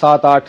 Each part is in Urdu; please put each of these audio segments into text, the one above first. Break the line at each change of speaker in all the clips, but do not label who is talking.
7, 8,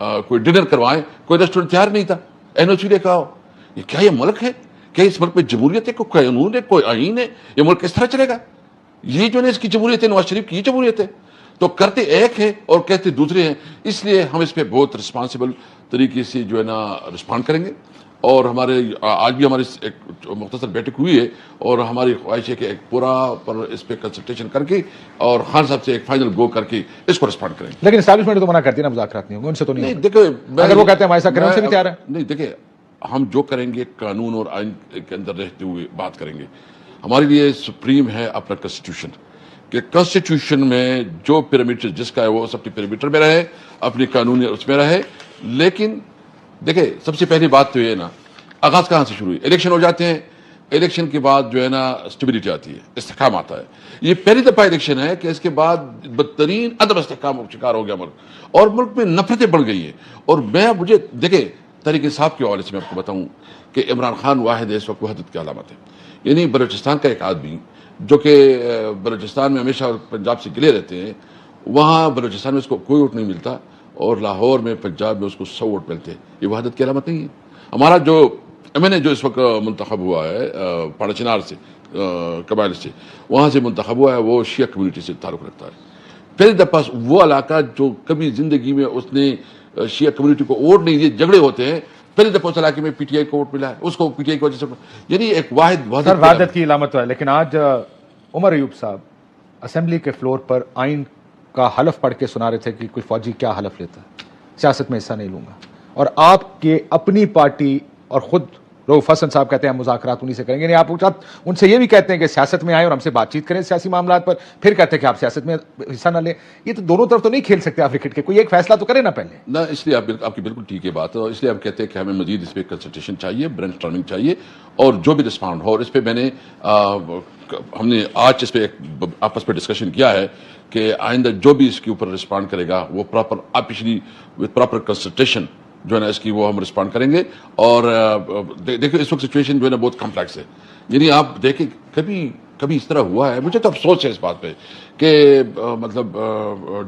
کوئی ڈنر کروائیں, کوئی ریسٹورینٹ تیار نہیں تھا. NOC نے کہا یہ کیا یہ ملک ہے, کیا اس ملک میں جمہوریت ہے, کوئی قانون ہے, کوئی آئین ہے, یہ ملک کس طرح چلے گا؟ یہ جو ہے اس کی جمہوریت ہے, نواز شریف کی یہ جمہوریت ہے. تو کرتے ایک ہے اور کہتے دوسرے ہیں. اس لیے ہم اس پہ بہت رسپانسبل طریقے سے جو ہے نا رسپونڈ کریں گے. اور ہمارے آج بھی ہماری ایک مختصر بیٹھک ہوئی ہے اور ہماری خواہش ہے کہ ایک پورا پر اس پہ کنسلٹیشن کر کے اور خان صاحب سے ایک فائنل گو کر کے اس کو رسپونڈ کریں گے.
لیکن اسٹیبلشمنٹ تو منع کرتی ہے نا, مذاکرات نہیں ہوں گے ان سے تو نہیں.
دیکھیں
اگر وہ کہتے ہیں ہمارے ساتھ کریں ان سے بھی تیار ہے.
نہیں دیکھیں, ہم جو کریں گے قانون اور آئین کے اندر رہتے ہوئے بات کریں گے. ہمارے لیے سپریم ہے اپنا کنسٹیٹیوشن, کہ کنسٹیٹیوشن میں جو پیرامیٹر جس کا ہے وہ اپنے پیرامیٹر میں رہے, اپنی قانونی اس میں رہے. لیکن دیکھیں سب سے پہلی بات تو یہ نا, آغاز کہاں سے شروع ہوئی؟ الیکشن ہو جاتے ہیں, الیکشن کے بعد جو ہے نا اسٹیبلٹی آتی ہے, استحکام آتا ہے. یہ پہلی دفعہ الیکشن ہے کہ اس کے بعد بدترین عدم استحکام شکار ہو گیا ملک, اور ملک میں نفرتیں بڑھ گئی ہیں. اور مجھے دیکھیں تحریک انصاف کے حوالے سے میں آپ کو بتاؤں کہ عمران خان واحد ہے اس وقت وحدت کی علامت ہے. یعنی بلوچستان کا ایک آدمی جو کہ بلوچستان میں ہمیشہ پنجاب سے گلے رہتے ہیں, وہاں بلوچستان میں اس کو کوئی ووٹ نہیں ملتا اور لاہور میں پنجاب میں اس کو 100 ووٹ ملتے ہیں. یہ وحدت کی علامت نہیں ہے. ہمارا جو MNA جو اس وقت منتخب ہوا ہے پاڑا چنار سے, قبائل سے, وہاں سے منتخب ہوا ہے, وہ شیعہ کمیونٹی سے تعلق رکھتا ہے. پہلی دفعہ وہ علاقہ جو کبھی زندگی میں اس نے شیعہ کمیونٹی کو ووٹ نہیں دیے, جھگڑے ہوتے ہیں, پہلی دفعہ اس علاقے میں PTI کو ووٹ ملا ہے, اس کو PTI کی وجہ سے. یعنی ایک
وحدت کی علامت ہے. لیکن آج عمر ایوب صاحب اسمبلی کے فلور پر آئین کا حلف پڑھ کے سنا رہے تھے کہ کوئی فوجی کیا حلف لیتا ہے, سیاست میں حصہ نہیں لوں گا. اور آپ کے اپنی پارٹی اور خود رؤوف حسن صاحب کہتے ہیں مذاکرات انہیں سے کریں گے. یعنی آپ ان سے یہ بھی کہتے ہیں کہ سیاست میں آئیں اور ہم سے بات چیت کریں سیاسی معاملات پر, پھر کہتے ہیں کہ آپ سیاست میں حصہ نہ لیں. یہ تو دونوں طرف تو نہیں کھیل سکتے آپ کرکٹ کے, کوئی ایک فیصلہ تو کریں نا پہلے.
نہ, اس لیے آپ کی بالکل ٹھیک ہے بات ہے, اور اس لیے ہم کہتے ہیں کہ ہمیں مزید اس پہ کنسلٹیشن چاہیے, برین اسٹارمنگ چاہیے, اور جو بھی رسپانڈ ہو. اور اس پہ ہم نے آج اس پہ آپس پہ ڈسکشن کیا ہے کہ آئندہ جو بھی اس کے اوپر رسپونڈ کرے گا وہ پراپر آپشلی وتھ پراپر کنسلٹیشن جو ہے نا اس کی وہ ہم رسپونڈ کریں گے. اور دیکھیں اس وقت سچویشن جو ہے نا بہت کمپلیکس ہے. یعنی آپ دیکھیں کبھی اس طرح ہوا ہے, مجھے تو افسوس ہے اس بات پہ کہ مطلب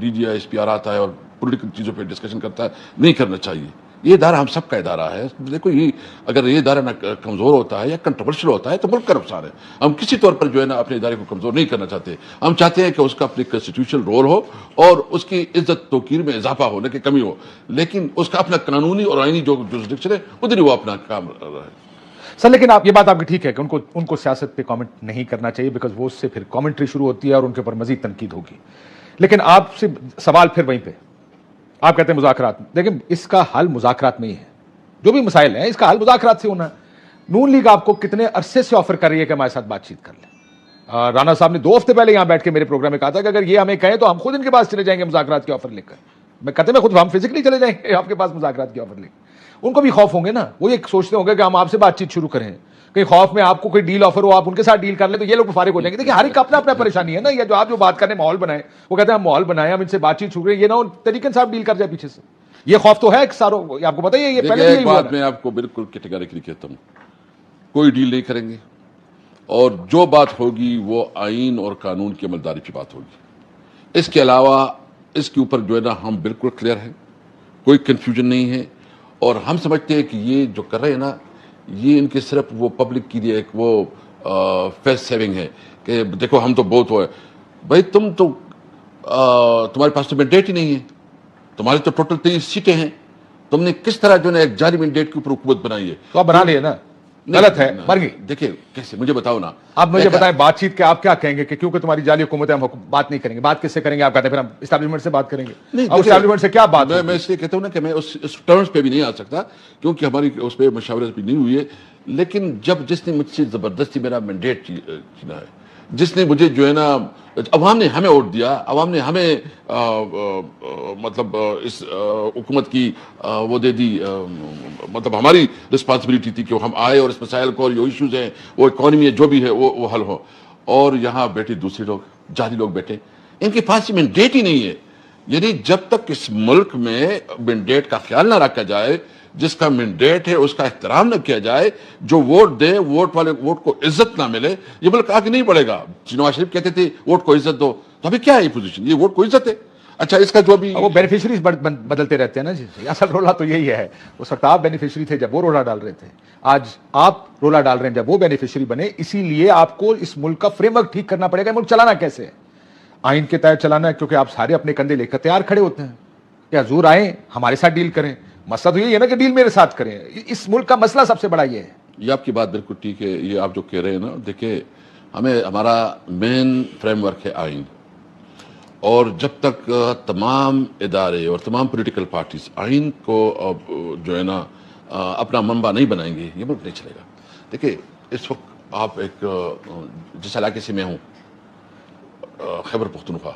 DGI SPR آتا ہے اور پولیٹیکل چیزوں پہ ڈسکشن کرتا ہے. نہیں کرنا چاہیے. یہ ادارہ ہم سب کا ادارہ ہے. دیکھو یہ اگر یہ ادارہ نہ کمزور ہوتا ہے یا کنٹروورشل ہوتا ہے تو ملک کا نقصان ہے. ہم کسی طور پر جو ہے نا اپنے ادارے کو کمزور نہیں کرنا چاہتے. ہم چاہتے ہیں کہ اس کا اپنے کنسٹیٹیوشنل رول ہو اور اس کی عزت توقیر میں اضافہ ہو, نہ کہ کمی ہو. لیکن اس کا اپنا قانونی اور آئینی جو جورسڈکشن ہے ادھر وہ اپنا کام رہے.
سر لیکن آپ یہ بات آپ کی ٹھیک ہے کہ ان کو سیاست پہ کامنٹ نہیں کرنا چاہیے, بیکاز وہ اس سے پھر کامنٹری شروع ہوتی ہے اور ان کے اوپر مزید تنقید ہوگی. لیکن آپ سے سوال پھر وہیں پہ, آپ کہتے ہیں مذاکرات, لیکن اس کا حل مذاکرات میں ہی ہے. جو بھی مسائل ہیں اس کا حل مذاکرات سے ہونا ہے. نون لیگ آپ کو کتنے عرصے سے آفر کر رہی ہے کہ ہمارے ساتھ بات چیت کر لیں. رانا صاحب نے 2 ہفتے پہلے یہاں بیٹھ کے میرے پروگرام میں کہا تھا کہ اگر یہ ہمیں کہیں تو ہم خود ان کے پاس چلے جائیں گے مذاکرات کی آفر لے کر. میں کہتے ہیں خود ہم فزیکلی چلے جائیں گے آپ کے پاس مذاکرات کی آفر لے کر. ان کو بھی خوف ہوں گے نا, وہ یہ سوچتے ہوں گے کہ ہم آپ سے بات چیت شروع کریں, کہیں خوف میں آپ کو کوئی ڈیل آفر ہو آپ ان کے ساتھ ڈیل کر لیں تو یہ لوگ فارغ ہو جائیں گے. دیکھیں ہر ایک اپنا اپنا پریشانی ہے نا. یا جو آپ جو بات کرنے ماحول بنائیں, وہ کہتے ہیں ہم ماحول بنائیں, ہم ان سے بات چیت شروع کریں, یہ نہ طریقے سے آپ ڈیل کر جائے پیچھے سے. یہ خوف تو ہے ساروں, آپ کو بتائیے. یہ پہلے
ایک بات میں آپ کو بالکل کیٹیگریکلی کہتا ہوں, کوئی ڈیل نہیں کریں گے, اور جو بات ہوگی وہ آئین اور قانون کی عملداری کی بات ہوگی. اس کے علاوہ اس کے اوپر جو ہے نا ہم بالکل کلیئر ہیں, کوئی کنفیوژن نہیں ہے. اور ہم سمجھتے ہیں کہ یہ جو کر رہے ہیں نا یہ ان کے صرف وہ پبلک کے لیے ایک وہ فیس سیونگ ہے کہ دیکھو ہم تو بہت ہوئے. بھائی تمہارے پاس تو مینڈیٹ ہی نہیں ہے, تمہارے تو ٹوٹل 23 سیٹیں ہیں, تم نے کس طرح جو ہے ایک جعلی مینڈیٹ کے اوپر حکومت بنائی ہے.
تو آپ بنا لیے نا, غلط ہے, مر گئی.
دیکھیں کیسے, مجھے بتاؤ نا.
آپ مجھے بتائیں بات چیت کے آپ کیا کہیں گے کہ کیونکہ تمہاری جعلی حکومت ہے ہم بات نہیں کریں گے. بات کس سے کریں گے آپ کہتے ہیں پھر ہم اسٹیبلشمنٹ سے بات کریں گے. اب اسٹیبلشمنٹ سے کیا بات؟
میں اس لیے کہتا ہوں نا کہ میں اس ٹرمز پہ بھی نہیں آ سکتا کیونکہ ہماری اس پہ مشاورت بھی نہیں ہوئی ہے. لیکن جس نے مجھ سے زبردستی میرا مینڈیٹ چھینا ہے, جس نے مجھے جو ہے نا, عوام نے ہمیں ووٹ دیا, عوام نے ہمیں مطلب اس حکومت کی وہ دے دی, مطلب ہماری رسپانسبلٹی تھی کہ ہم آئے اور اس مسائل کو اور جو ایشوز ہیں وہ اکانومی ہے جو بھی ہے وہ حل ہو. اور یہاں بیٹھے دوسرے لوگ, جعلی لوگ بیٹھے, ان کے پاس مینڈیٹ ہی نہیں ہے. یعنی جب تک اس ملک میں مینڈیٹ کا خیال نہ رکھا جائے, جس کا مینڈیٹ ہے اس کا احترام نہ کیا جائے, جو ووٹ دے ووٹ والے ووٹ کو عزت نہ ملے, یہ ملک آگے نہیں بڑھے گا. نواز شریف کہتے تھے ووٹ کو عزت دو, تو ابھی کیا ہے یہ پوزیشن؟ یہ ووٹ کو عزت ہے. اچھا اس کا جو بھی
وہ بینیفیشریز بدلتے رہتے ہیں نا جی, اصل رولا تو یہی ہے. اس وقت آپ بینیفیشری تھے جب وہ رولا ڈال رہے تھے, آج آپ رولا ڈال رہے ہیں جب وہ بینیفیشری بنے. اسی لیے آپ کو اس ملک کا فریم ورک ٹھیک کرنا پڑے گا. ملک چلانا کیسے ہے؟ آئین کے تحت چلانا ہے, کیونکہ آپ سارے اپنے کندھے لے کر تیار کھڑے ہوتے ہیں کہ حضور آئیں ہمارے ساتھ ڈیل کریں. مسئلہ تو یہ ہے نا کہ ڈیل میرے ساتھ کریں. اس ملک کا مسئلہ سب سے بڑا یہ ہے.
یہ آپ کی بات بالکل ٹھیک ہے. یہ آپ جو کہہ رہے ہیں نا, دیکھیں ہمارا مین فریم ورک ہے آئین, اور جب تک تمام ادارے اور تمام پولیٹیکل پارٹیز آئین کو جو ہے نا اپنا منبع نہیں بنائیں گے, یہ ملک نہیں چلے گا. دیکھیں اس وقت آپ ایک جس علاقے سے میں ہوں, خیبر پختونخوا,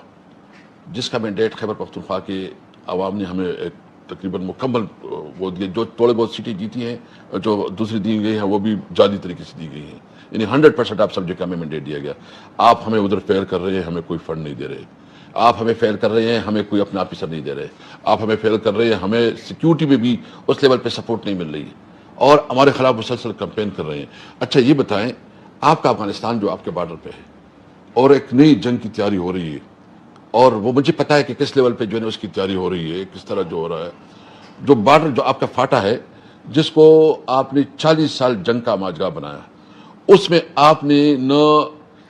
جس کا مینڈیٹ خیبر پختونخوا کے عوام نے ہمیں ایک تقریباً مکمل وہ دیے. جو تھوڑے بہت سیٹیں جیتی ہیں, جو دوسری دی گئی ہیں وہ بھی جعلی طریقے سے دی گئی ہیں. یعنی 100% آپ سمجھے کہ ہمیں مینڈیٹ دیا گیا. آپ ہمیں ادھر فیل کر رہے ہیں, ہمیں کوئی فنڈ نہیں دے رہے. آپ ہمیں فیل کر رہے ہیں, ہمیں کوئی اپنا آفیسر نہیں دے رہے. آپ ہمیں فیل کر رہے ہیں, ہمیں سیکیورٹی میں بھی اس لیول پہ سپورٹ نہیں مل رہی ہے, اور ہمارے خلاف مسلسل کمپین کر رہے ہیں. اچھا یہ بتائیں, آپ کا افغانستان جو آپ کے بارڈر پہ ہے اور ایک نئی جنگ کی تیاری ہو رہی ہے, اور وہ مجھے پتا ہے کہ کس لیول پہ جو ہے اس کی تیاری ہو رہی ہے, کس طرح جو ہو رہا ہے. جو بارڈر جو آپ کا فاٹا ہے, جس کو آپ نے 40 سال جنگ کا ماجرا بنایا, اس میں آپ نے نہ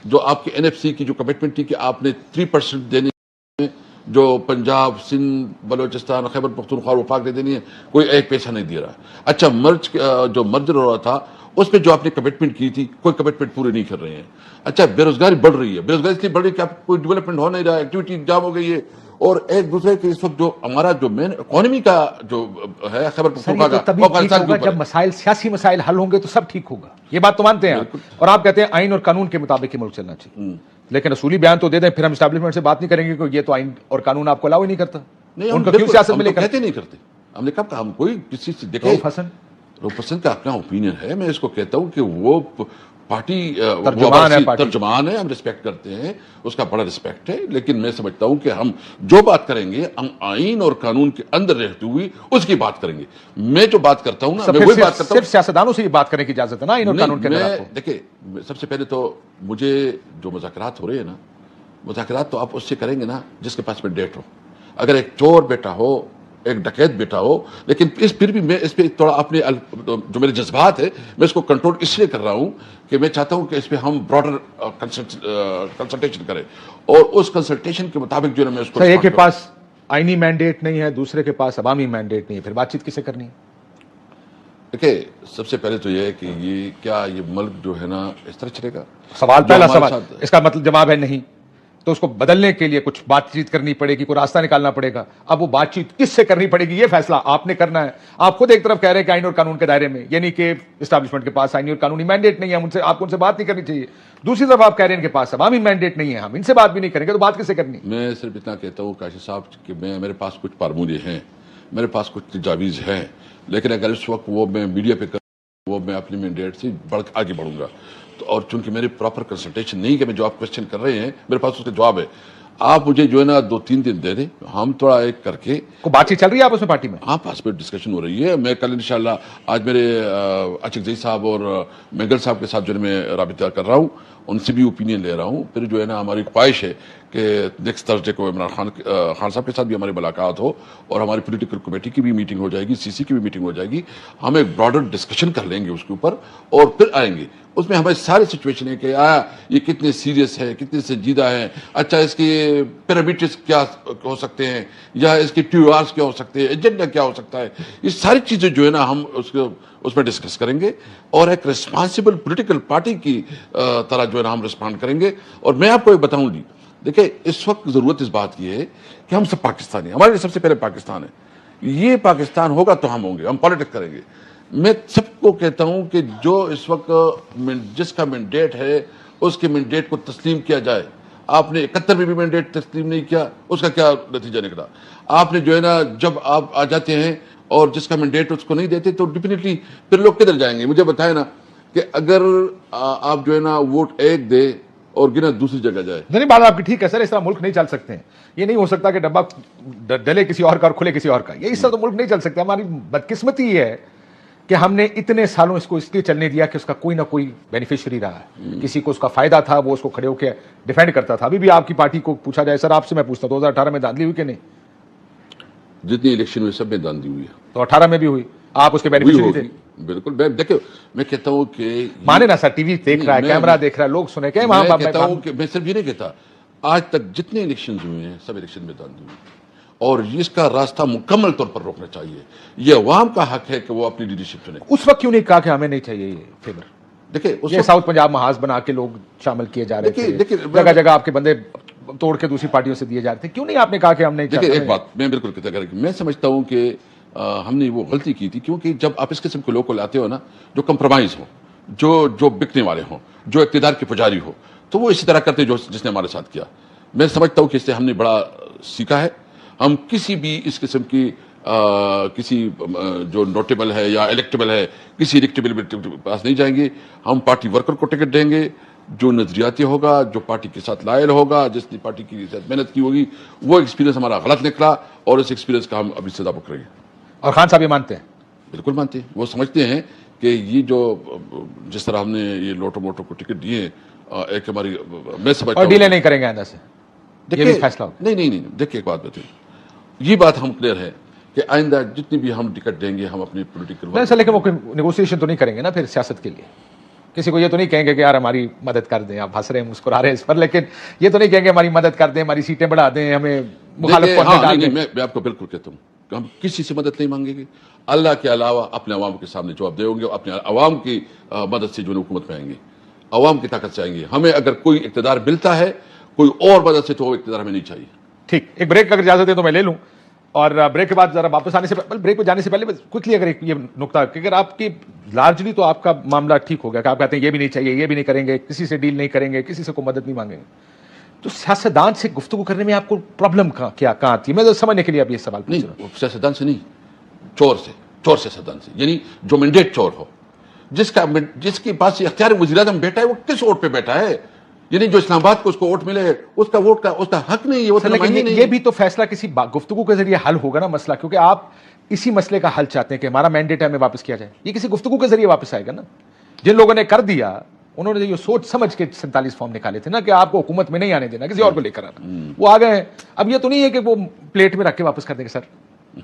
جو آپ کے NFC کی جو کمٹمنٹ تھی کہ آپ نے 3% دینے, جو پنجاب, سندھ, بلوچستان, خیبر پختونخوا اور وفاق نے دینی ہے, کوئی ایک پیسہ نہیں دے رہا. اچھا جو مرجر ہو رہا تھا اس پہ جو آپ نے کمٹمنٹ کی تھی, کوئی کمٹمنٹ پوری نہیں کر رہے ہیں. اچھا بے روزگاری بڑھ رہی ہے. بے روزگاری اس لیے بڑھ رہی ہے کہ آپ کوئی ڈیولپمنٹ ہو نہیں رہا, ایکٹیویٹی جام ہو گئی ہے. اور ایک دوسرے کے اس وقت جو ہمارا جو مین اکانومی کا جو ہے خیبر پختونخوا کا, وہ افغانستان کے اوپر
جب مسائل, سیاسی مسائل حل ہوں گے تو سب ٹھیک ہوگا. یہ بات تو مانتے ہیں آپ, اور آپ کہتے ہیں آئین اور قانون کے مطابق ہی ملک چلنا چاہیے. لیکن اصولی بیان تو دے دیں, پھر ہم اسٹیبلشمنٹ سے بات نہیں کریں گے کہ یہ تو آئین اور قانون آپ کو الاؤ ہی نہیں کرتا. ان کا کیوں سیاست میں لے کر
کہتے نہیں کرتے. ہم نے کب کہا ہم کوئی کسی سے دیکھیں, رؤف حسن کا اپنا اوپینین ہے. میں اس کو کہتا ہوں کہ وہ پارٹی ترجمان ہے, ہم رسپیکٹ کرتے ہیں, اس کا بڑا رسپیکٹ ہے. لیکن میں سمجھتا ہوں کہ ہم جو بات کریں گے ہم آئین اور قانون کے اندر رہتے ہوئے اس کی بات کریں گے. میں جو بات کرتا ہوں نا, میں وہی بات کرتا ہوں.
صرف سیاستدانوں سے یہ بات کرنے کی اجازت ہے نا آئین اور قانون کے اندر.
دیکھیں سب سے پہلے تو مجھے جو مذاکرات ہو رہے ہیں نا, مذاکرات تو آپ اس سے کریں گے نا جس کے پاس مینڈیٹ ہو. اگر ایک چور بیٹا ہو, ایک ڈکیت بیٹا ہو, لیکن پھر بھی میں اس پہ تھوڑا اپنے جو میرے جذبات ہے میں اس کو کنٹرول اس لیے کر رہا ہوں کہ میں چاہتا ہوں کہ اس پہ ہم براڈر کنسلٹیشن کریں, اور اس کنسلٹیشن کے مطابق جو ہے میں اس کو.
ایک کے پاس آئینی مینڈیٹ نہیں ہے, دوسرے کے پاس عوامی مینڈیٹ نہیں ہے, پھر بات چیت کسے کرنی ہے؟
دیکھیں سب سے پہلے تو یہ ہے کہ یہ ملک جو ہے نا اس طرح چلے گا.
سوال پہلا سوال, اس کا مطلب جواب ہے نہیں, تو اس کو بدلنے کے لیے کچھ بات چیت کرنی پڑے گی, کوئی راستہ نکالنا پڑے گا. اب وہ بات چیت کس سے کرنی پڑے گی یہ فیصلہ آپ نے کرنا ہے. آپ خود ایک طرف کہہ رہے ہیں کہ آئین اور قانون کے دائرے میں, یعنی کہ اسٹیبلشمنٹ کے پاس آئینی اور قانونی مینڈیٹ نہیں ہے, آپ کو ان سے بات نہیں کرنی چاہیے. دوسری طرف آپ کہہ رہے ہیں ان کے پاس عوامی مینڈیٹ نہیں ہے, ہم ان سے بات بھی نہیں کریں گے, تو بات کس سے کرنی؟
میں صرف اتنا کہتا ہوں کاشف صاحب کہ میرے پاس کچھ فارمولے ہیں, میرے پاس کچھ تجاویز ہیں, لیکن اگر اس وقت وہ میں میڈیا پہ وہ میں اپنی مینڈیٹ سے آگے بڑھوں گا. اور چونکہ میری پراپر کنسلٹیشن نہیں کہ میں جو آپ کوشچن کر رہے ہیں میرے پاس اس کا جواب ہے, آپ مجھے جو ہے نا 2-3 دن دے دیں, ہم تھوڑا ایک کر کے.
بات چیت چل رہی ہے آپ اس میں پارٹی میں؟
ہاں پاس پہ ڈسکشن ہو رہی ہے. میں کل انشاءاللہ آج میرے اچک زئی صاحب اور مینگل صاحب کے ساتھ جو ہے میں رابطہ کر رہا ہوں, ان سے بھی اوپینین لے رہا ہوں. پھر جو ہے نا ہماری خواہش ہے کہ نیکسٹ تھرسڈے کو عمران خان صاحب کے ساتھ بھی ہماری ملاقات ہو, اور ہماری پولیٹیکل کمیٹی کی بھی میٹنگ ہو جائے گی, CC کی بھی میٹنگ ہو جائے گی. ہم ایک براڈر ڈسکشن کر لیں گے اس کے اوپر, اور پھر آئیں گے. اس میں ہماری ساری سچویشن ہے کہ یہ کتنے سیریس ہے, کتنے سنجیدہ ہے. اچھا اس کے پیرامیٹرز کیا ہو سکتے ہیں, یا اس کے TORs کیا ہو سکتے ہیں, ایجنڈا کیا ہو سکتا ہے. یہ ساری چیزیں جو ہے نا ہم اس میں ڈسکس کریں گے, اور ایک ریسپانسبل پولیٹیکل پارٹی کی طرح جو ہے نا ہم ریسپانڈ کریں گے. اور میں آپ کو ایک بتاؤں جی, دیکھیں اس وقت ضرورت اس بات کی ہے کہ ہم سب پاکستانی, ہمارے لیے سب سے پہلے پاکستان ہے. یہ پاکستان ہوگا تو ہم ہوں گے, ہم پالیٹکس کریں گے. میں سب کو کہتا ہوں کہ جو اس وقت جس کا مینڈیٹ ہے اس کے مینڈیٹ کو تسلیم کیا جائے. آپ نے 71 میں بھی مینڈیٹ تسلیم نہیں کیا, اس کا کیا نتیجہ نکلا. آپ نے جو ہے نا جب آپ آ جاتے ہیں اور جس کا مینڈیٹ اس کو نہیں دیتے تو ڈیفینیٹلی پھر لوگ کدھر جائیں گے؟ مجھے بتائیں نا کہ اگر آپ جو ہے نا ووٹ ایک دے اور گنا دوسری جگہ جائے.
نہیں, بات آپ کی ٹھیک ہے سر, اس طرح ملک نہیں چل سکتے ہیں. یہ نہیں ہو سکتا کہ ڈبہ ڈلے کسی اور کا اور کھلے کسی اور کا, یہ اس طرح تو ملک نہیں چل سکتا. ہماری بدقسمتی ہے کہ ہم نے اتنے سالوں اس کو اس لیے چلنے دیا کہ اس کا کوئی نہ کوئی بینیفیشری رہا ہے, کسی کو اس کا فائدہ تھا, وہ اس کو کھڑے ہو کے ڈیفینڈ کرتا تھا. ابھی بھی آپ کی پارٹی کو پوچھا جائے, سر آپ سے میں پوچھتا ہوں 2018 میں دھاندلی ہوئی کہ نہیں؟
جتنی الیکشن ہوئی سب میں داندلی ہوئی ہے.
تو 18 میں بھی ہوئی, آپ اس کے بینیفیشری تھے.
بالکل. دیکھیں میں کہتا ہوں کہ
مانے نا سر, ٹی وی دیکھ رہا ہے, کیمرہ دیکھ رہا ہے, لوگ سنے کہ
میں کہتا ہوں کہ میں صرف یہ نہیں کہتا, آج تک جتنے الیکشن ہوئے ہیں سب الیکشن میں داندلی ہوئی, اور اس کا راستہ مکمل طور پر روکنا چاہیے. یہ عوام کا حق ہے کہ وہ اپنی لیڈرشپ چنے.
اس وقت کیوں نہیں کہا کہ ہمیں نہیں چاہیے یہ فیور؟
دیکھیں
یہ ساؤتھ پنجاب محاذ بنا کے لوگ شامل کیے جا رہے تھے, جگہ جگہ آپ کے بندے توڑ کے دوسری پارٹیوں سے دیے جا رہے تھے, کیوں نہیں آپ نے کہا کہ ہم نہیں چاہتے؟
دیکھیں ایک بات میں بالکل کہتا کہ میں سمجھتا ہوں کہ ہم نے وہ غلطی کی تھی, کیونکہ جب آپ اس قسم کے لوگ کو لاتے ہو نا, جو کمپرومائز ہوں, جو بکنے والے ہوں, جو اقتدار کے پجاری ہو, تو وہ اسی طرح کرتے جس نے ہمارے ساتھ کیا. میں سمجھتا ہوں کہ اس سے ہم نے بڑا سیکھا ہے. ہم کسی بھی اس قسم کی کسی جو نوٹیبل ہے یا الیکٹیبل ہے, کسی الیکٹیبل پاس نہیں جائیں گے. ہم پارٹی ورکر کو ٹکٹ دیں گے, جو نظریاتی ہوگا, جو پارٹی کے ساتھ لائل ہوگا, جس نے پارٹی کی ساتھ محنت کی ہوگی. وہ ایکسپیرینس ہمارا غلط نکلا, اور اس ایکسپیرینس کا ہم ابھی سزا بک رہے ہیں.
اور خان صاحب یہ مانتے ہیں؟
بالکل مانتے ہیں. وہ سمجھتے ہیں کہ یہ جو جس طرح ہم نے یہ لوٹو موٹو کو ٹکٹ دیے, ایک ہماری میں سمجھتا ہوں,
اور ڈیلے نہیں کریں گے آئندہ سے, یہ بھی فیصلہ ہو.
نہیں. دیکھیے ایک بات بتائیے, یہ بات ہم کلیئر ہے کہ آئندہ جتنی بھی ہم ٹکٹ دیں گے ہم اپنی پولیٹیکل
لیکن وہ نیگوسیشن تو نہیں کریں گے نا پھر سیاست کے لیے. کسی کو یہ تو نہیں کہیں گے کہ یار ہماری مدد کر دیں, آپ ہنس رہے ہیں مسکرا رہے ہیں اس پر, لیکن یہ تو نہیں کہیں گے ہماری مدد کر دیں, ہماری سیٹیں بڑھا دیں, ہمیں مخالف کو ڈال دیں.
میں آپ کو بالکل کہتا ہوں کہ ہم کسی سے مدد نہیں مانگیں گے. اللہ کے علاوہ اپنے عوام کے سامنے جواب دیں گے, اپنے عوام کی مدد سے جو حکومت میں آئیں گے, عوام کی طاقت سے آئیں گے. ہمیں اگر کوئی اقتدار ملتا ہے کوئی اور مدد سے, تو وہ اقتدار ہمیں نہیں چاہیے.
ٹھیک, ایک بریک اگر اجازت ہے تو میں لے لوں, اور بریک کے بعد ذرا واپس آنے سے بریک پہ جانے سے پہلے کوئکلی اگر یہ نقطہ, کہ اگر آپ کی لارجلی تو آپ کا معاملہ ٹھیک ہو گیا کہ آپ کہتے ہیں یہ بھی نہیں چاہیے, یہ بھی نہیں کریں گے, کسی سے ڈیل نہیں کریں گے, کسی سے کوئی مدد نہیں مانگیں گے, تو سیاستدان سے گفتگو کرنے میں آپ کو پرابلم کہاں آتی ہے؟ میں سمجھنے کے لیے اب یہ سوال پوچھ رہا ہوں.
سیاستدان سے نہیں, چور سیاستدان سے, یعنی جو مینڈیٹ چور ہو, جس کے پاس اختیار وزیر اعظم بیٹھا ہے, وہ کس ووٹ پہ بیٹھا ہے؟ یعنی جو اسلام آباد کو اس کو ووٹ ملے, اس کا ووٹ کا اس کا حق نہیں ہے.
لیکن یہ بھی تو فیصلہ کسی گفتگو کے ذریعے حل ہوگا نا مسئلہ, کیونکہ آپ اسی مسئلے کا حل چاہتے ہیں کہ ہمارا مینڈیٹ ہے ہمیں واپس کیا جائے. یہ کسی گفتگو کے ذریعے واپس آئے گا نا. جن لوگوں نے کر دیا انہوں نے یہ سوچ سمجھ کے 47 فارم نکالے تھے نا کہ آپ کو حکومت میں نہیں آنے دینا, کسی اور کو لے کر آنا. وہ آ گئے ہیں. اب یہ تو نہیں ہے کہ وہ پلیٹ میں رکھ کے واپس کر دیں گے, سر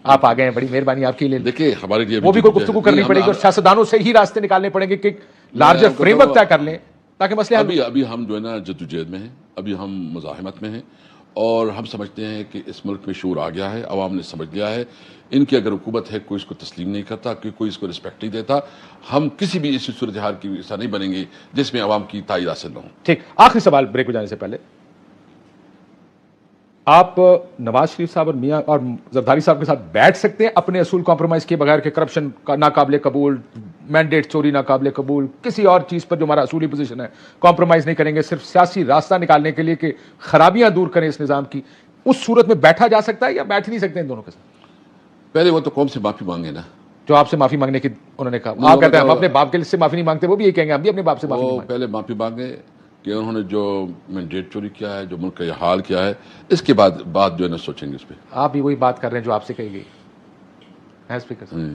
آپ آ گئے ہیں, بڑی مہربانی آپ کی لیے.
دیکھیے ہمارے لیے
وہ بھی کوئی گفتگو کرنی پڑے گی, اور سیاستدانوں سے ہی راستے نکالنے پڑیں گے کہ لارجر فریم ورک طے کر لیں تاکہ مسئلے
ابھی ہم جو ہے نا جدوجہد میں ہیں, ابھی ہم مزاحمت میں ہیں, اور ہم سمجھتے ہیں کہ اس ملک میں شعور آ گیا ہے, عوام نے سمجھ لیا ہے. ان کی اگر حکومت ہے کوئی اس کو تسلیم نہیں کرتا, کوئی اس کو رسپیکٹ نہیں دیتا. ہم کسی بھی ایسی صورتحال کی ایسا نہیں بنیں گے جس میں عوام کی تائید حاصل نہ ہو.
ٹھیک, آخری سوال بریک ہو جانے سے پہلے, آپ نواز شریف صاحب اور میاں اور زرداری صاحب کے ساتھ بیٹھ سکتے ہیں اپنے اصول کمپرومائز کے بغیر, کہ کرپشن کا ناقابل قبول, مینڈیٹ چوری ناقابل قبول, کسی اور چیز پر جو ہمارا اصولی پوزیشن ہے کمپرومائز نہیں کریں گے, صرف سیاسی راستہ نکالنے کے لیے کہ خرابیاں دور کریں اس نظام کی, اس صورت میں بیٹھا جا سکتا ہے یا بیٹھ نہیں سکتے ان دونوں کے ساتھ؟
پہلے وہ تو قوم سے معافی مانگے نا,
جو آپ سے معافی مانگنے کی انہوں نے کہا. آپ کہتے ہیں ہم اپنے باپ کے سے معافی نہیں مانگتے, وہ بھی یہ کہیں گے ہم بھی اپنے باپ سے معافی مانگتے.
پہلے معافی مانگے کہ انہوں نے جو مینڈیٹ چوری کیا ہے, جو ملک کا یہ حال کیا ہے, اس کے بعد جو ہے نا سوچیں گے اس پہ.
آپ بھی وہی بات کر رہے ہیں جو آپ سے کہی گئی ہے اسپیکر صاحب,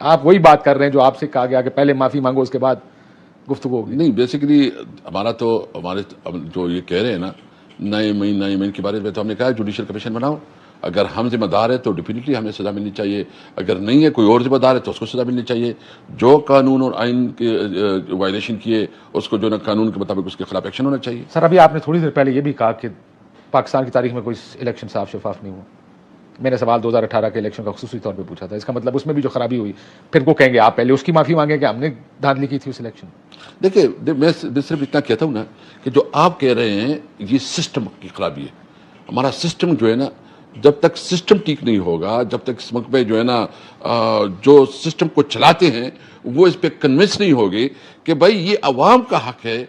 آپ وہی بات کر رہے ہیں جو آپ سے کہا گیا کہ پہلے معافی مانگو اس کے بعد گفتگو ہوگی.
نہیں, بیسیکلی ہمارے جو یہ کہہ رہے ہیں نا نئے مین کے بارے میں, تو ہم نے کہا جوڈیشل کمیشن بناؤ. اگر ہم ذمہ دار ہے تو ڈیفینیٹلی ہمیں سزا ملنی چاہیے, اگر نہیں ہے کوئی اور ذمہ دار ہے تو اس کو سزا ملنی چاہیے. جو قانون اور آئین کے وائلیشن کیے اس کو جو نا قانون کے مطابق اس کے خلاف ایکشن ہونا چاہیے.
سر ابھی آپ نے تھوڑی دیر پہلے یہ بھی کہا کہ پاکستان کی تاریخ میں کوئی الیکشن صاف شفاف نہیں ہوا. میں نے سوال 2018 کے الیکشن کا خصوصی طور پہ پوچھا تھا, اس کا مطلب اس میں بھی جو خرابی ہوئی پھر وہ کہیں گے آپ پہلے اس کی معافی مانگیں کہ ہم نے دھاندلی کی تھی اس الیکشن.
دیکھیے میں صرف اتنا کہتا ہوں نا کہ جو آپ کہہ رہے ہیں یہ سسٹم کی خرابی ہے. ہمارا سسٹم جو ہے نا, جب تک سسٹم ٹھیک نہیں ہوگا, جب تک اس ملک میں جو ہے نا جو سسٹم کو چلاتے ہیں وہ اس پہ کنونس نہیں ہوگی کہ بھائی یہ عوام کا حق ہے,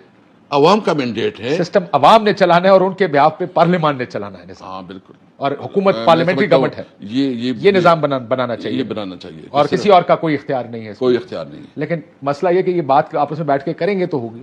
عوام کا مینڈیٹ ہے,
سسٹم عوام نے چلانا ہے اور ان کے بیاف پہ پارلیمان نے چلانا ہے.
ہاں بالکل,
اور حکومت پارلیمنٹری گورنمنٹ ہے, یہ نظام بنانا چاہیے,
یہ بنانا چاہیے,
اور کسی اور کا کوئی اختیار نہیں ہے,
کوئی اختیار نہیں ہے.
لیکن مسئلہ یہ کہ یہ بات آپس میں بیٹھ کے کریں گے تو ہوگی.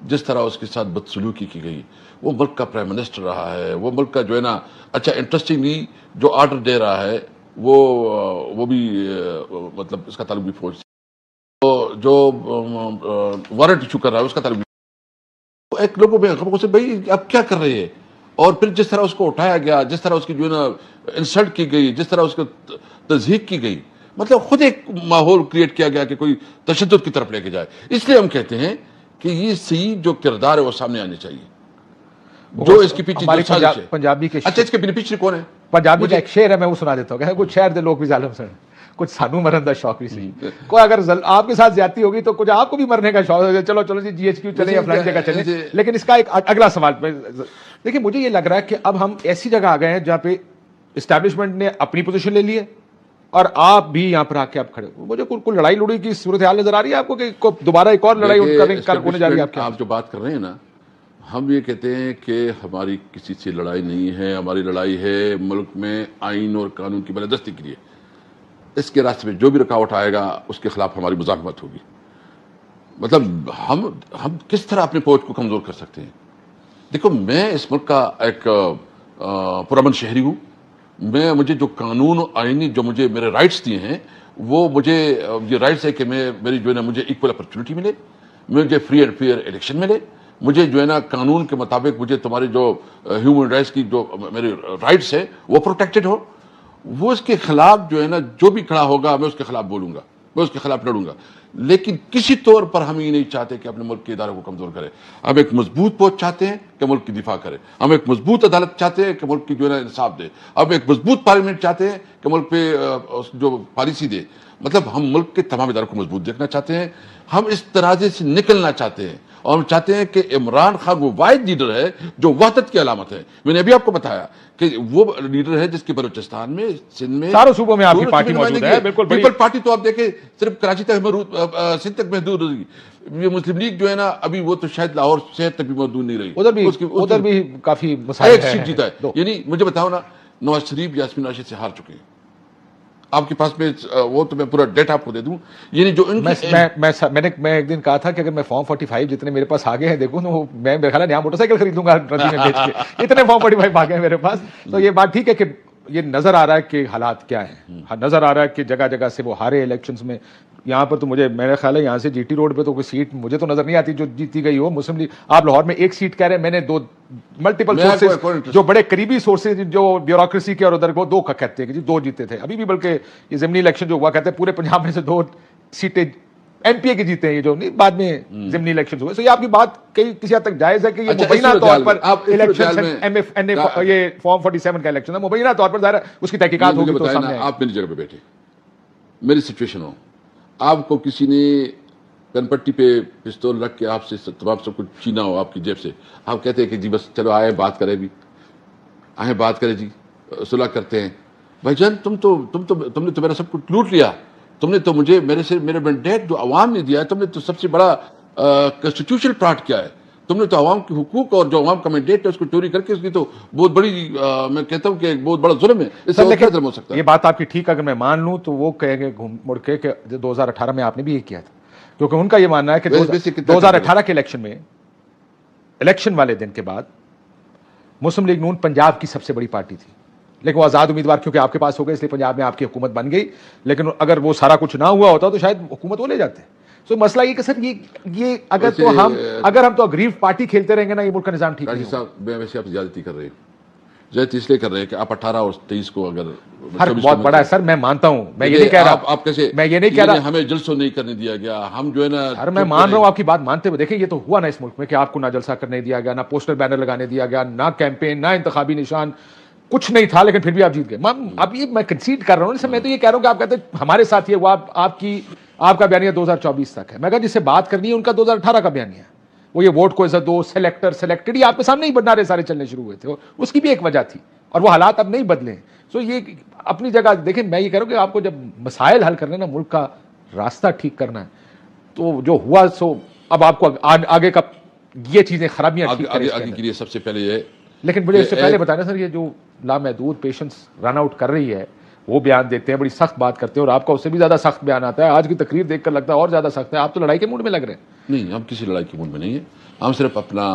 جس طرح اس کے ساتھ بدسلوکی کی گئی. وہ ملک کا پرائم منسٹر رہا ہے, وہ ملک کا جو ہے نا, اچھا انٹرسٹنگلی جو آرڈر دے رہا ہے وہ بھی مطلب اس کا تعلق بھی فوج سے, جو وارنٹ ایشو کر رہا ہے اس کا تعلق بھی ایک لوگوں میں خبروں سے بھائی اب کیا کر رہے ہیں. اور پھر جس طرح اس کو اٹھایا گیا, جس طرح اس کی جو ہے نا انسلٹ کی گئی, جس طرح اس کو تضحیک کی گئی, مطلب خود ایک ماحول کریٹ کیا گیا کہ کوئی تشدد کی طرف لے کے جائے. اس لیے ہم کہتے ہیں کہ یہ صحیح جو کردار ہے وہ سامنے آنے چاہیے, جو اس کے پیچھے جو سازش ہے.
پنجابی کے
اچھا اس کے بینیفیشری کون ہے؟
پنجابی کا ایک شعر ہے, میں وہ سنا دیتا ہوں کہ کچھ شہر دے لوگ بھی ظالم سن, کچھ سانو مرن کا شوق بھی سی. کوئی اگر آپ کے ساتھ زیادتی ہوگی تو کچھ آپ کو بھی مرنے کا شوق ہے, چلو چلو جی جی ایچ کیو چلیں یا فلانی جگہ چلیں. لیکن اس کا ایک اگلا سوال دیکھیں, مجھے یہ لگ رہا ہے کہ اب ہم ایسی جگہ آ گئے ہیں جہاں پہ اسٹیبلشمنٹ نے اپنی پوزیشن لے لی ہے اور آپ بھی یہاں پر آ کے آپ کھڑے ہو. مجھے کوئی لڑائی لڑائی کی صورتحال نظر آ رہی ہے آپ کو کہ دوبارہ ایک اور لڑائی ہونے جا رہی ہے؟
آپ جو بات کر رہے ہیں نا, ہم یہ کہتے ہیں کہ ہماری کسی سے لڑائی نہیں ہے, ہماری لڑائی ہے ملک میں آئین اور قانون کی بالادستی کے لیے. اس کے راستے میں جو بھی رکاوٹ آئے گا اس کے خلاف ہماری مزاحمت ہوگی. مطلب ہم کس طرح اپنے فوج کو کمزور کر سکتے ہیں؟ دیکھو, میں اس ملک کا ایک پرامن شہری ہوں. مجھے جو قانون آئینی جو مجھے میرے رائٹس دیے ہیں, وہ مجھے یہ رائٹس ہے کہ میری جو ہے نا مجھے ایکول اپرچونٹی ملے, مجھے فری اینڈ فیئر الیکشن ملے, مجھے جو ہے نا قانون کے مطابق مجھے تمہاری جو ہیومن رائٹس کی جو میرے رائٹس ہے وہ پروٹیکٹڈ ہو. وہ اس کے خلاف جو ہے نا جو بھی کھڑا ہوگا میں اس کے خلاف بولوں گا, میں اس کے خلاف لڑوں گا. لیکن کسی طور پر ہم یہ نہیں چاہتے کہ اپنے ملک کے اداروں کو کمزور کرے. ہم ایک مضبوط فوج چاہتے ہیں کہ ملک کی دفاع کرے. ہم ایک مضبوط عدالت چاہتے ہیں کہ ملک کی جو ہے نا انصاف دے. ہم ایک مضبوط پارلیمنٹ چاہتے ہیں کہ ملک پہ جو پالیسی دے. مطلب ہم ملک کے تمام اداروں کو مضبوط دیکھنا چاہتے ہیں. ہم اس تنازع سے نکلنا چاہتے ہیں اور ہم چاہتے ہیں کہ عمران خان وہ واحد لیڈر ہے جو وحدت کی علامت ہے. میں نے ابھی آپ کو بتایا کہ وہ لیڈر ہے جس کے بلوچستان میں, سندھ میں,
سارے صوبوں میں آپ کی پارٹی موجود ہے. بالکل
پیپل پارٹی تو آپ دیکھیں صرف کراچی تک سندھ تک محدود ہوگی. یہ مسلم لیگ جو ہے نا ابھی وہ تو شاید لاہور شہر تک بھی محدود نہیں رہی.
ادھر بھی کافی مسائل
ایک سیٹ جیتا ہے. یعنی مجھے بتاؤ نا, نواز شریف یاسمین راشد سے ہار چکے ہیں. آپ کے پاس میں وہ تو میں پورا ڈیٹا آپ کو دے دوں. یعنی جو
میں ایک دن کہا تھا کہ اگر میں فارم 45 جتنے میرے پاس آگے ہیں دیکھوں تو میں میرے خیال ہے نیا موٹر سائیکل خرید لوں گا رضی میں بیچ کے. اتنے فارم 45 آگے ہیں میرے پاس. تو یہ بات ٹھیک ہے کہ یہ نظر آ رہا ہے کہ حالات کیا ہیں, نظر آ رہا ہے کہ جگہ جگہ سے وہ ہارے الیکشنز میں. یہاں پر تو مجھے میرا خیال ہے یہاں سے جی ٹی روڈ پہ تو کوئی سیٹ مجھے تو نظر نہیں آتی جو جیتی گئی ہو مسلم لیگ. آپ لاہور میں ایک سیٹ کہہ رہے ہیں, میں نے دو ملٹیپل سورسز جو بڑے قریبی سورسز جو بیوروکریسی کے اور ادھر کو دو کہتے ہیں کہ جی دو جیتے تھے ابھی بھی. بلکہ یہ ضمنی الیکشن جو ہوا کہتے ہیں پورے پنجاب میں سے 2 سیٹیں ایم پی اے کے جیتے ہیں, یہ جو نہیں بعد میں ضمنی الیکشن ہوئے. تو یہ آپ کی بات کسی حد تک جائز ہے کہ یہ مبینہ طور پر الیکشن ایم ایف این اے یہ فارم 47 کا الیکشن ہے, مبینہ طور پر ظاہر اس کی تحقیقات ہوگی تو سامنے.
آپ میری جگہ پہ بیٹھے, میری سچویشن ہو, آپ کو کسی نے پین پٹی پہ پستول رکھ کے آپ سے تمام سب کچھ چھینا ہو آپ کی جیب سے, آپ کہتے ہیں کہ جی بس چلو آئے بات کریں, بھی آئے بات کریں جی صلح کرتے ہیں. بھائی جان تم نے تو میرا سب کچھ لوٹ لیا. تم نے تو مجھے میرے مینڈیٹ جو عوام نے دیا ہے, تم نے تو سب سے بڑا کانسٹیٹیوشنل پارٹ کیا ہے. تم نے تو عوام کے حقوق اور جو عوام کا مینڈیٹ ہے اس کو چوری کر کے اس کی تو بہت بڑی میں کہتا ہوں کہ ایک بہت بڑا ظلم ہے. اس سے کیا ظلم ہو سکتا ہے؟
یہ بات آپ کی ٹھیک اگر میں مان لوں تو وہ کہیں گے گھوم مڑ کے کہ 2018 میں آپ نے بھی یہ کیا تھا, کیونکہ ان کا یہ ماننا ہے کہ 2018 کے الیکشن میں الیکشن والے دن کے بعد مسلم لیگ نون پنجاب کی سب سے بڑی پارٹی تھی, لیکن وہ آزاد امیدوار کیونکہ آپ کے پاس ہو گئے اس لیے پنجاب میں آپ کی حکومت بن گئی. لیکن اگر وہ سارا کچھ نہ ہوا ہوتا تو شاید حکومت وہ لے جاتے. سو مسئلہ یہ کہ سر یہ اگر ہم تو اگریو پارٹی کھیلتے رہیں گے نا, یہ ملک کا نظام ٹھیک نہیں ہوگا.
میں ویسے آپ زیادتی کر رہے ہیں, زیادتی اس لیے کر رہے ہیں کہ آپ 18 اور 23 کو اگر
بہت بڑا ہے سر, میں مانتا ہوں, میں یہ نہیں کہہ رہا
آپ کیسے,
میں یہ نہیں کہہ رہا
ہمیں جلسوں نہیں کرنے دیا گیا, ہم جو ہے نا
سر میں مان رہا ہوں آپ کی بات مانتے ہوئے. دیکھیں یہ تو ہوا نا اس ملک میں کہ آپ کو نہ جلسہ کرنے دیا گیا, نہ پوسٹر بینر لگانے دیا گیا, نہ کیمپین, نہ انتخابی نشان, کچھ نہیں تھا, لیکن پھر بھی آپ جیت گئے. اب یہ میں کنسیڈ کر رہا ہوں, میں تو یہ کہہ رہا ہوں کہ آپ کہتے ہیں ہمارے ساتھ یہ ہوا, آپ کا بیانیہ 2024 تک ہے. میں کہا جس سے بات کرنی ہے ان کا 2018 کا بیانیہ ہے, وہ یہ ووٹ کو عزت دو, سلیکٹڈ, یہ آپ کے سامنے ہی نعرے سارے چلنے شروع ہوئے تھے. اس کی بھی ایک وجہ تھی اور وہ حالات اب نہیں بدلے. سو یہ اپنی جگہ دیکھیں, میں یہ کہہ رہا ہوں کہ آپ کو جب مسائل حل کرنے نا, ملک کا راستہ ٹھیک کرنا ہے, تو جو ہوا سو اب آپ کو آگے کا یہ چیزیں خرابیاں
آگے کے لیے سب سے پہلے یہ.
لیکن مجھے اس سے پہلے بتانا سر, یہ جو لامحدود پیشنس رن آؤٹ کر رہی ہے وہ بیان دیتے ہیں, بڑی سخت بات کرتے ہیں, اور آپ کا اس سے بھی زیادہ سخت بیان آتا ہے. آج کی تقریر دیکھ کر لگتا ہے اور زیادہ سخت ہے. آپ تو لڑائی کے موڈ میں لگ رہے ہیں.
نہیں, ہم کسی لڑائی کے موڈ میں نہیں ہیں. ہم صرف اپنا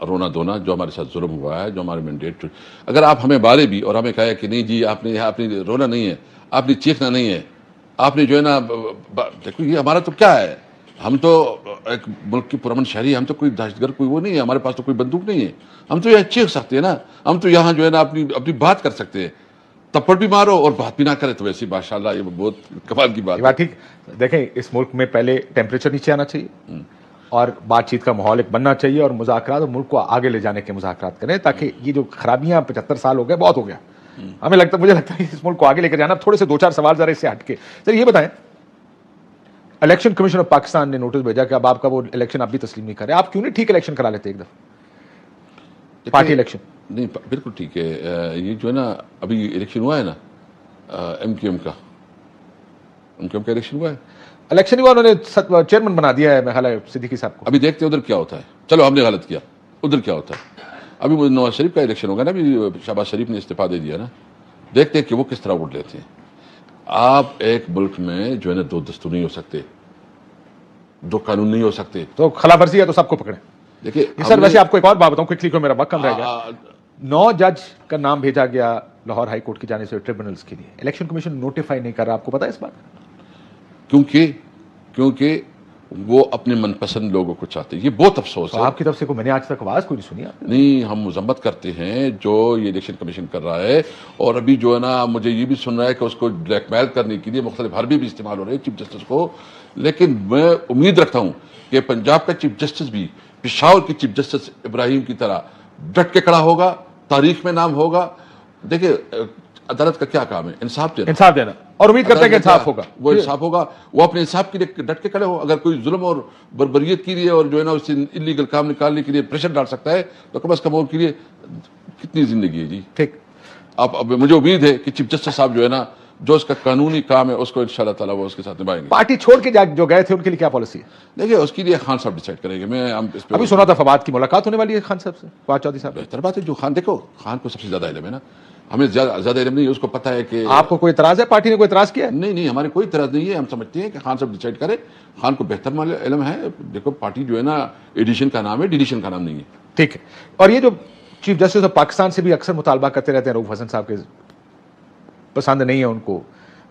رونا دھونا, جو ہمارے ساتھ ظلم ہوا ہے, جو ہمارے مینڈیٹ, اگر آپ ہمیں بارے بھی اور ہمیں کہا کہ نہیں جی آپ نے رونا نہیں ہے, آپ نے چیخنا نہیں ہے, آپ نے جو ہے نا, دیکھو یہ ہمارا تو کیا ہے, ہم تو ایک ملک کی پرامن شہری, ہم تو کوئی دہشت گرد کوئی وہ نہیں ہے, ہمارے پاس تو کوئی بندوق نہیں ہے. ہم تو یہ چیخ سکتے ہیں نا, ہم تو یہاں جو ہے نا اپنی بات کر سکتے ہیں. تپڑ بھی مارو اور بات بھی نہ کرے تو ویسے ماشاءاللہ یہ بہت کمال کی بات ہے.
ٹھیک. دیکھیں اس ملک میں پہلے ٹیمپریچر نیچے آنا چاہیے اور بات چیت کا ماحول ایک بننا چاہیے, اور مذاکرات اور ملک کو آگے لے جانے کے مذاکرات کریں, تاکہ یہ جو خرابیاں 75 سال ہو گئے, بہت ہو گیا. مجھے لگتا ہے اس ملک کو آگے لے کر جانا. تھوڑے سے 2-4 سوال ذرا اس سے ہٹ کے. سر یہ بتائیں, الیکشن کمیشن آف پاکستان نے نوٹس بھیجا کہ اب آپ کا وہ الیکشن آپ بھی تسلیم نہیں کر رہے. آپ کیوں نہیں ٹھیک الیکشن کرا لیتے ایک دفعہ, پارٹی الیکشن؟
نہیں بالکل ٹھیک ہے. یہ جو ہے نا ابھی الیکشن ہوا ہے نا ایم کیو ایم کا الیکشن ہوا ہے.
الیکشن ہوا, انہوں نے چیئرمین بنا دیا ہے میرا خیال ہے صدیقی صاحب کو.
ابھی دیکھتے ہیں ادھر کیا ہوتا ہے. چلو ہم نے غلط کیا, ادھر کیا ہوتا ہے. ابھی نواز شریف کا الیکشن ہوگا نا, ابھی شہباز شریف نے استعفیٰ دے دیا نا, دیکھتے ہیں کہ وہ کس طرح ووٹ لیتے ہیں. آپ ایک ملک میں جو ہے نا 2 دستور نہیں ہو سکتے, 2 قانون نہیں ہو سکتے.
تو خلاف ورزی ہے تو سب کو پکڑیں.
دیکھیے
سر ویسے آپ کو ایک اور بات بتاؤں کوئکلی, کو میرا وقت کم رہ گیا. 9 جج کا نام بھیجا گیا لاہور ہائی کورٹ کی جانب سے ٹریبونلز کے لیے. الیکشن کمیشن نوٹیفائی نہیں کر رہا, آپ کو پتا ہے اس بات؟
کیونکہ وہ اپنے من پسند لوگوں کو چاہتے ہیں. یہ بہت افسوس ہے.
آپ کی طرف سے میں نے آج تک آواز کوئی نہیں سنی.
نہیں, ہم مذمت کرتے ہیں جو یہ الیکشن کمیشن کر رہا ہے. اور ابھی جو ہے نا مجھے یہ بھی سن رہا ہے کہ اس کو بلیک میل کرنے کے لیے مختلف حربے بھی استعمال ہو رہے ہیں چیف جسٹس کو. لیکن میں امید رکھتا ہوں کہ پنجاب کا چیف جسٹس بھی پشاور کی چیف جسٹس ابراہیم کی طرح ڈٹ کے کھڑا ہوگا, تاریخ میں نام ہوگا. دیکھیں عدالت کا کیا کام ہے, انصاف دینا,
اور امید کرتے ہیں کہ انصاف ہوگا.
وہ انصاف ہوگا, وہ اپنے انصاف کے لیے ڈٹ کے کھڑے ہو. اگر کوئی ظلم اور بربریت کے لیے اور جو ہے نا اس سے انلیگل کام نکالنے کے لیے پریشر ڈال سکتا ہے, تو کم از کم وہ کے لیے کتنی زندگی ہے جی.
ٹھیک.
اب مجھے امید ہے کہ چیف جسٹس صاحب جو ہے نا جو اس کا قانونی کام ہے اس کو انشاءاللہ تعالیٰ وہ اس کے ساتھ نبھائیں گے.
پارٹی چھوڑ کے جو گئے تھے ان کے لیے کیا پالیسی ہے؟
دیکھیے اس کے لیے خان صاحب ڈیسائیڈ کریں گے. میں
ابھی سنا تھا فواد کی ملاقات ہونے والی ہے خان صاحب سے, فواد چودھری صاحب.
بہتر بات ہے. جو خان, دیکھو خان کو سب سے زیادہ علم ہے نا, ہمیں زیادہ علم نہیں ہے. اس کو پتا ہے کہ
آپ کو کوئی اعتراض ہے, پارٹی نے کوئی اعتراض کیا ہے؟
نہیں, ہمارے کوئی اعتراض نہیں ہے. ہم سمجھتے ہیں کہ خان صاحب ڈیسائیڈ کرے. خان کو بہتر علم ہے. دیکھو پارٹی جو ہے نا ایڈیشن کا نام ہے, ڈیلیشن کا نام نہیں ہے.
ٹھیک ہے. اور یہ جو چیف جسٹس آف پاکستان سے بھی اکثر مطالبہ کرتے رہتے ہیں, رؤوف حسن صاحب کے پسند نہیں ہے ان کو,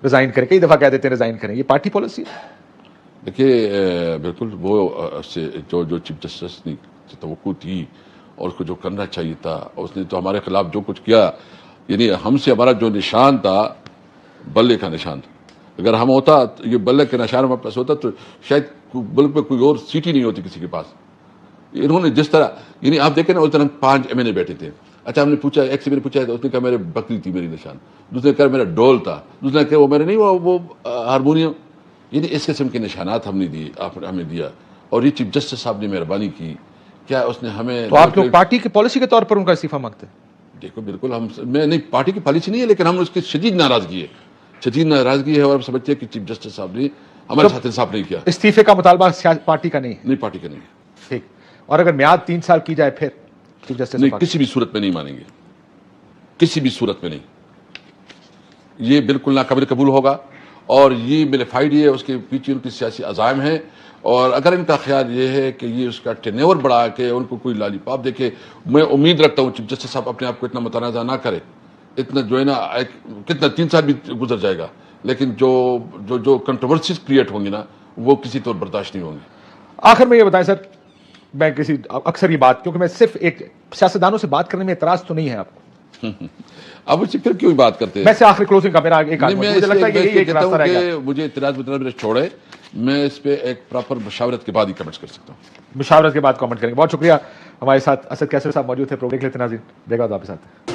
ریزائن کریں, کئی دفعہ کہہ دیتے ہیں ریزائن کریں, یہ پارٹی پالیسی ہے؟
دیکھیے بالکل وہ جو چیف جسٹس نے توقع تھی اور اس کو جو کرنا چاہیے تھا, اس نے تو ہمارے خلاف جو کچھ کیا, یعنی ہم سے ہمارا جو نشان تھا بلے کا نشان تھا. اگر ہم ہوتا یہ بلے کا نشان ہمارے پاس ہوتا تو شاید ملک میں کوئی اور سیٹ ہی نہیں ہوتی کسی کے پاس. انہوں نے جس طرح, یعنی آپ دیکھیں نا اس طرح 5 MNA بیٹھے تھے. اچھا ہم نے پوچھا, ایک سے میں نے پوچھا, اس نے کہا میرے بکری تھی میری نشان, دوسرے نے کہا میرا ڈول تھا, دوسرے نے کہا وہ میرے نہیں وہ ہارمونیم. یعنی اس قسم کے نشانات ہم نے دیے, ہمیں دیا. اور یہ چیف جسٹس صاحب نے مہربانی کی, کیا اس نے ہمیں.
تو آپ لوگ پارٹی کی پالیسی کے طور پر ان کا استعفیٰ مانگتے ہیں؟
دیکھو بالکل میں نہیں, پارٹی کی پالیسی نہیں ہے, لیکن ہم اس کی شدید ناراضگی ہے. اور ہم سمجھتے ہیں کہ چیف جسٹس صاحب نے ہمارے ساتھ انصاف نہیں کیا.
استعفے کا مطالبہ پارٹی کا نہیں ہے؟
نہیں, پارٹی کا نہیں ہے.
ٹھیک. اور اگر میعاد 3 سال کی جائے پھر چیف جسٹس
نہیں, کسی بھی صورت میں نہیں مانیں گے, کسی بھی صورت میں نہیں. یہ بالکل ناقابل قبول ہوگا. اور یہ میلیفائڈ ہے, اس کے پیچھے ان کی سیاسی عزائم ہیں. اور اگر ان کا خیال یہ ہے کہ یہ اس کا ٹینیور بڑھا کے ان کو کوئی لالی پاپ دیکھے, میں امید رکھتا ہوں چیف جسٹس صاحب اپنے آپ کو اتنا متنازع نہ کرے. اتنا جو ہے نا کتنا 3 سال بھی گزر جائے گا, لیکن جو کنٹروورسیز کریٹ ہوں گی نا وہ کسی طور برداشت نہیں ہوں گی.
آخر میں یہ بتائیں سر, میں اکثر یہ بات, کیونکہ میں صرف ایک سیاستدانوں سے بات کرنے میں اعتراض تو نہیں ہے آپ کو,
اب اس سے پھر کیوں بات کرتے ہیں؟
میں سے آخری کلوزنگ کا میرا ایک مجھے لگتا ہے کہ یہ ایک راستہ رہ گیا.
مجھے اعتراض میرے چھوڑے, میں اس پہ ایک پراپر مشاورت کے بعد ہی کمنٹ کر سکتا ہوں.
مشاورت کے بعد کمنٹ کریں گے. بہت شکریہ. ہمارے ساتھ اسد کیسر صاحب موجود تھے. دیکھ لیتے ناظرین, دیکھا تو آپ کے ساتھ.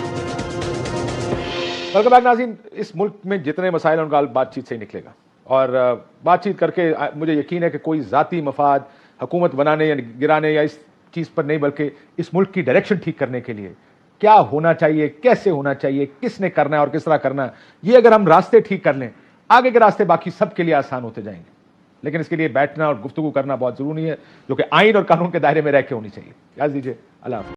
ویلکم بیک ناظرین. اس ملک میں جتنے مسائل ہیں ان کا بات چیت سے ہی نکلے گا, اور بات چیت کر کے مجھے یقین ہے کہ کوئی ذاتی مفاد حکومت بنانے یا گرانے یا اس چیز پر نہیں, بلکہ اس ملک کی ڈائریکشن ٹھیک کرنے کے لیے کیا ہونا چاہیے, کیسے ہونا چاہیے, کس نے کرنا ہے اور کس طرح کرنا ہے, یہ اگر ہم راستے ٹھیک کر لیں, آگے کے راستے باقی سب کے لیے آسان ہوتے جائیں گے. لیکن اس کے لیے بیٹھنا اور گفتگو کرنا بہت ضروری ہے, جو کہ آئین اور قانون کے دائرے میں رہ کے ہونی چاہیے. اجازت دیجیے, اللہ حافظ.